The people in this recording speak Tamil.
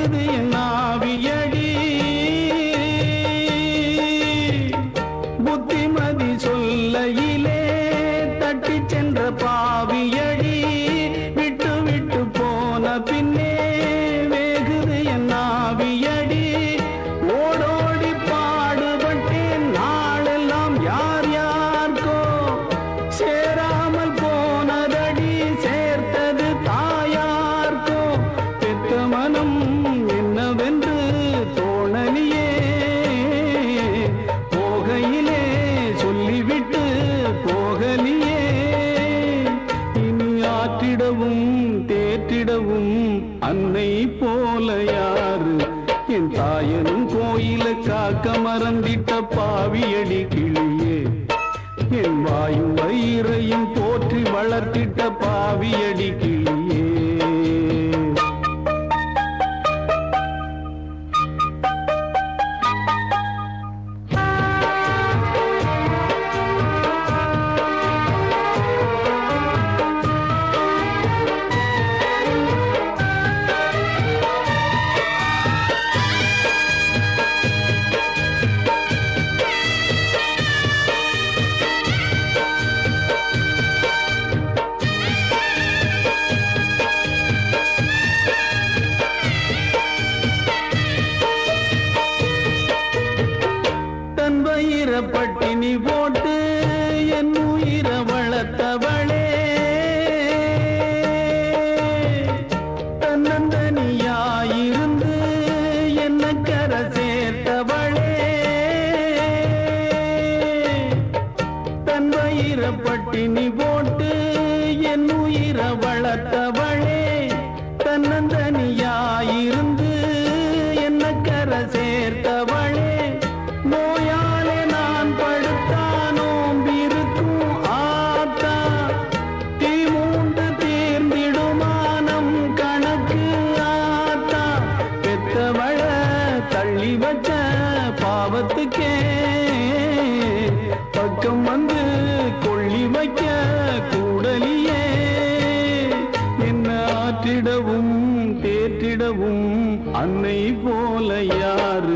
வேகுது என் ஆவியடி புத்திமதி சொல்லையிலே தட்டி சென்ற பாவியடி விட்டு விட்டு போன பின்னே வேகுது என் ஆவியடி ஓடோடி பாடுபட்டேன் நாளெல்லாம் யார் யார்கோ சேராமல் போனதடி சேர்த்தது தாயார்கோ பெத்த மனம் என்னவென்று தோணலியே போகையிலே சொல்லிவிட்டு போகலியே இனி ஆற்றிடவும் தேற்றிடவும் அன்னை போல யாரு என் தாயனும் கோயில காக்க மறந்திட்ட பாவியடி கிளியே என் வாயும் வயிறையும் போற்றி வளர்த்திட்ட பாவியடி கிளியே பட்டினி போட்டு என் உயிர வளர்த்தவளே தன்னந்தனியாயிருந்து என்ன கரை சேர்த்தவளே தன் வயிற பட்டினி போட்டு என் உயிர வளர்த்தவளே